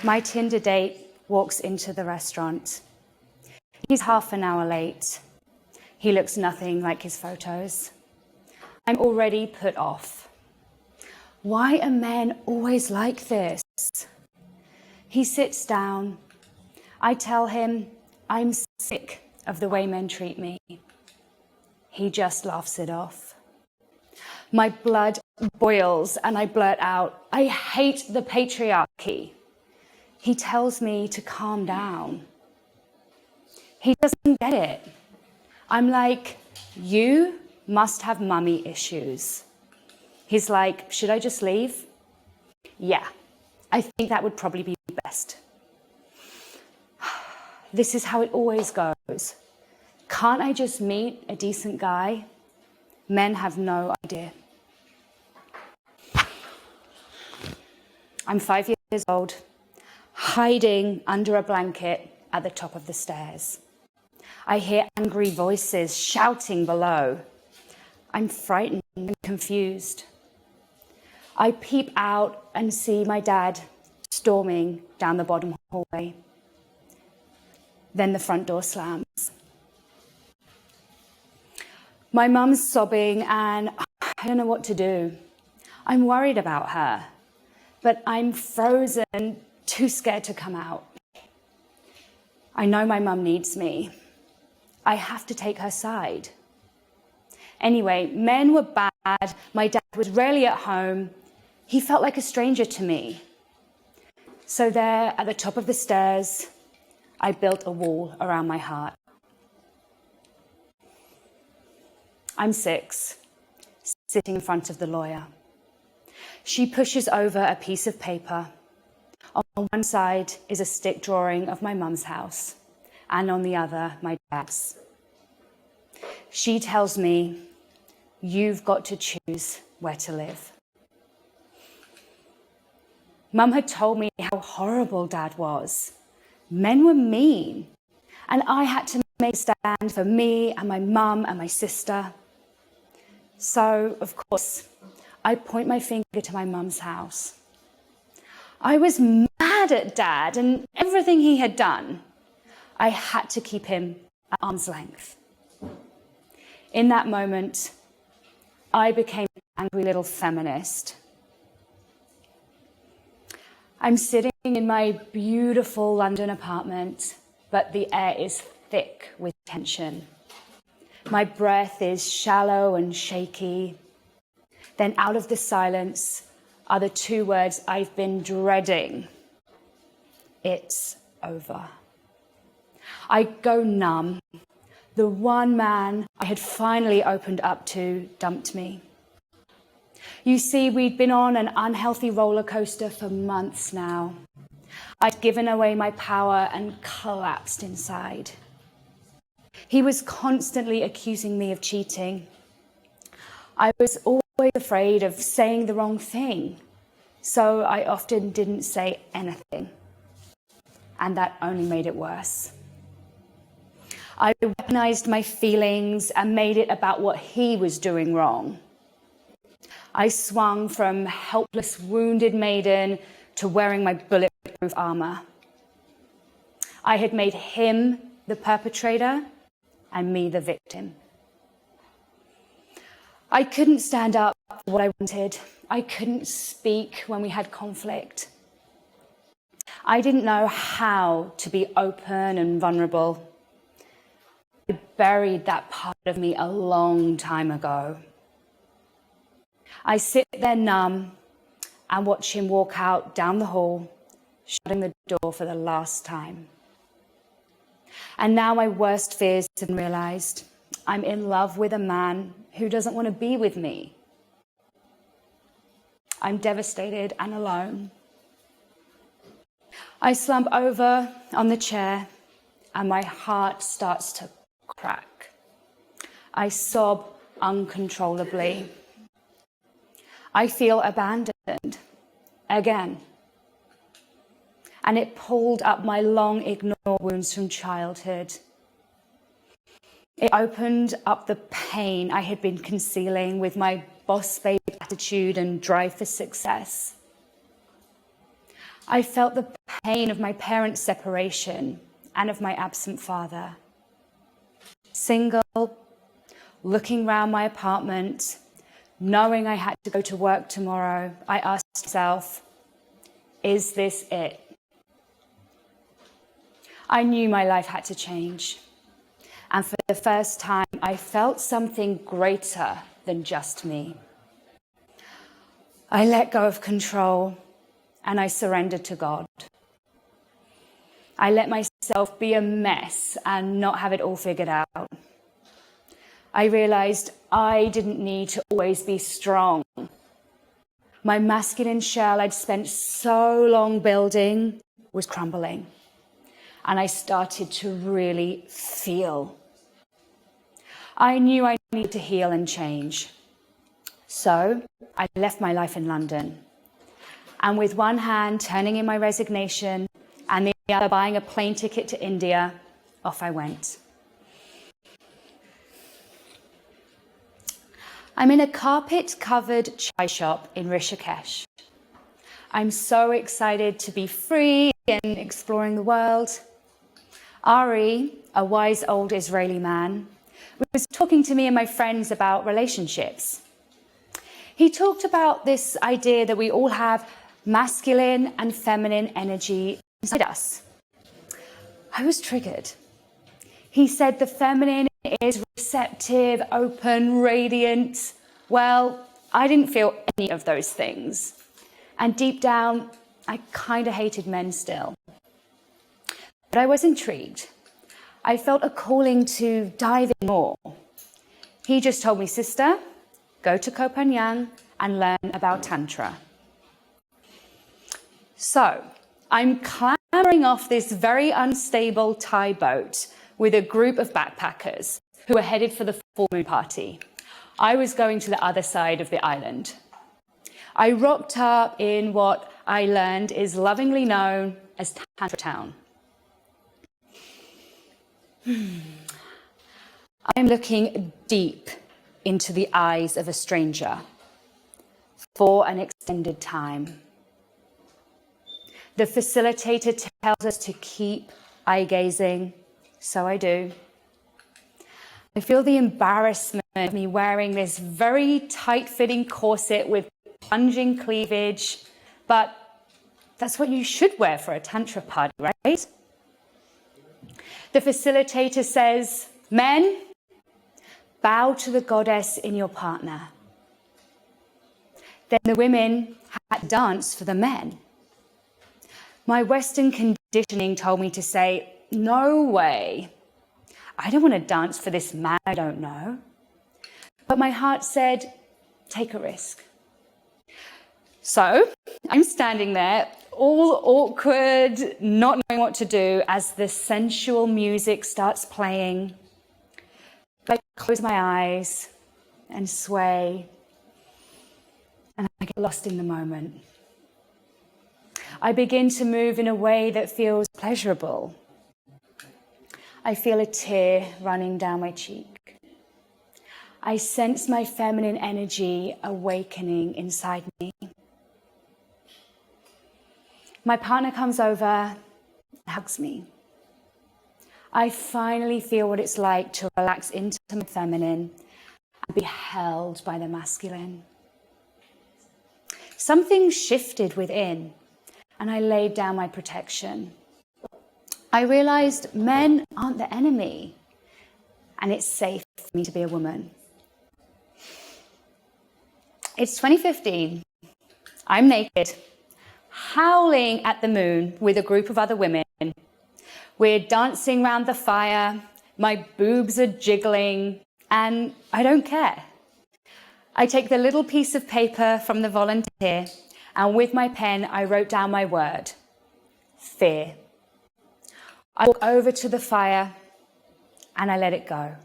My Tinder date walks into the restaurant. He's half an hour late. He looks nothing like his photos. I'm already put off. Why are men always like this? He sits down. I tell him I'm sick of the way men treat me. He just laughs it off. My blood boils and I blurt out, I hate the patriarchy. He tells me to calm down. He doesn't get it. I'm like, you must have mummy issues. He's like, should I just leave? Yeah, I think that would probably be best. This is how it always goes. Can't I just meet a decent guy? Men have no idea. I'm 5 years old, hiding under a blanket at the top of the stairs. I hear angry voices shouting below. I'm frightened and confused. I peep out and see my dad storming down the bottom hallway. Then the front door slams. My mum's sobbing and I don't know what to do. I'm worried about her, but I'm frozen, too scared to come out. I know my mum needs me. I have to take her side. Anyway, men were bad. My dad was rarely at home. He felt like a stranger to me. So there at the top of the stairs, I built a wall around my heart. I'm 6, sitting in front of the lawyer. She pushes over a piece of paper. On one side is a stick drawing of my mum's house, and on the other, my dad's. She tells me, you've got to choose where to live. Mum had told me how horrible Dad was. Men were mean, and I had to make a stand for me and my mum and my sister. So, of course, I point my finger to my mum's house. I was mad at Dad and everything he had done. I had to keep him at arm's length. In that moment, I became an angry little feminist. I'm sitting in my beautiful London apartment, but the air is thick with tension. My breath is shallow and shaky. Then out of the silence are the 2 words I've been dreading. It's over. I go numb. The one man I had finally opened up to dumped me. You see, we'd been on an unhealthy roller coaster for months now. I'd given away my power and collapsed inside. He was constantly accusing me of cheating. I was always afraid of saying the wrong thing, so I often didn't say anything. And that only made it worse. I weaponized my feelings and made it about what he was doing wrong. I swung from helpless, wounded maiden to wearing my bulletproof armor. I had made him the perpetrator and me the victim. I couldn't stand up for what I wanted. I couldn't speak when we had conflict. I didn't know how to be open and vulnerable. I buried that part of me a long time ago. I sit there numb and watch him walk out down the hall, shutting the door for the last time. And now my worst fears have been realized. I'm in love with a man who doesn't want to be with me. I'm devastated and alone. I slump over on the chair and my heart starts to crack. I sob uncontrollably. I feel abandoned again. And it pulled up my long ignored wounds from childhood. It opened up the pain I had been concealing with my boss babe attitude and drive for success. I felt the pain of my parents' separation and of my absent father. Single, looking round my apartment, knowing I had to go to work tomorrow, I asked myself, is this it? I knew my life had to change. And for the first time, I felt something greater than just me. I let go of control and I surrendered to God. I let myself be a mess and not have it all figured out. I realized I didn't need to always be strong. My masculine shell I'd spent so long building was crumbling. And I started to really feel. I knew I needed to heal and change. So I left my life in London. And with one hand turning in my resignation and the other buying a plane ticket to India, off I went. I'm in a carpet-covered chai shop in Rishikesh. I'm so excited to be free and exploring the world. Ari, a wise old Israeli man, was talking to me and my friends about relationships. He talked about this idea that we all have masculine and feminine energy inside us. I was triggered. He said the feminine is receptive, open, radiant. Well, I didn't feel any of those things. And deep down, I kind of hated men still. But I was intrigued. I felt a calling to dive in more. He just told me, sister, go to Koh Phangan and learn about Tantra. So I'm clambering off this very unstable Thai boat with a group of backpackers who were headed for the full moon party. I was going to the other side of the island. I rocked up in what I learned is lovingly known as Tantra Town. I'm looking deep into the eyes of a stranger for an extended time. The facilitator tells us to keep eye gazing, so I do. I feel the embarrassment of me wearing this very tight-fitting corset with plunging cleavage, but that's what you should wear for a Tantra party, right? The facilitator says, men, bow to the goddess in your partner. Then the women had to dance for the men. My Western conditioning told me to say, no way. I don't want to dance for this man I don't know. But my heart said, take a risk. So I'm standing there, all awkward, not knowing what to do as the sensual music starts playing. I close my eyes and sway, and I get lost in the moment. I begin to move in a way that feels pleasurable. I feel a tear running down my cheek. I sense my feminine energy awakening inside me. My partner comes over and hugs me. I finally feel what it's like to relax into my feminine and be held by the masculine. Something shifted within, and I laid down my protection. I realized men aren't the enemy, and it's safe for me to be a woman. It's 2015. I'm naked, howling at the moon with a group of other women. We're dancing round the fire, my boobs are jiggling, and I don't care. I take the little piece of paper from the volunteer, and with my pen, I wrote down my word, fear. I walk over to the fire, and I let it go.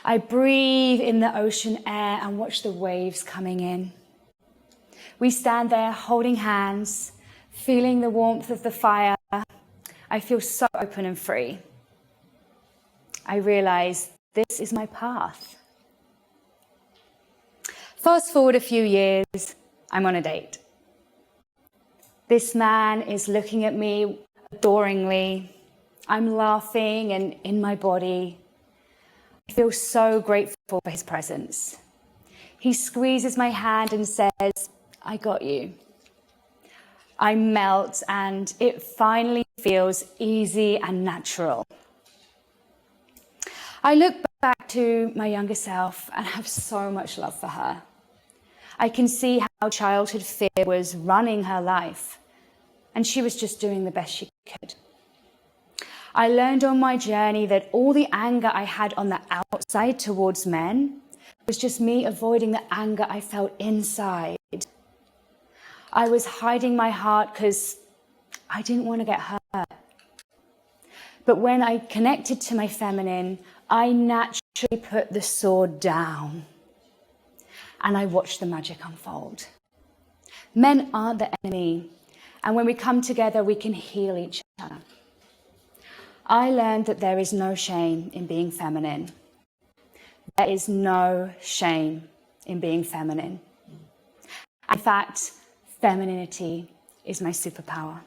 I breathe in the ocean air and watch the waves coming in. We stand there holding hands, feeling the warmth of the fire. I feel so open and free. I realize this is my path. Fast forward a few years, I'm on a date. This man is looking at me adoringly. I'm laughing and in my body. I feel so grateful for his presence. He squeezes my hand and says, "I got you." I melt and it finally feels easy and natural. I look back to my younger self and have so much love for her. I can see how childhood fear was running her life, and she was just doing the best she could. I learned on my journey that all the anger I had on the outside towards men was just me avoiding the anger I felt inside. I was hiding my heart because I didn't want to get hurt. But when I connected to my feminine, I naturally put the sword down and I watched the magic unfold. Men aren't the enemy, and when we come together, we can heal each other. I learned that there is no shame in being feminine. There is no shame in being feminine. In fact, femininity is my superpower.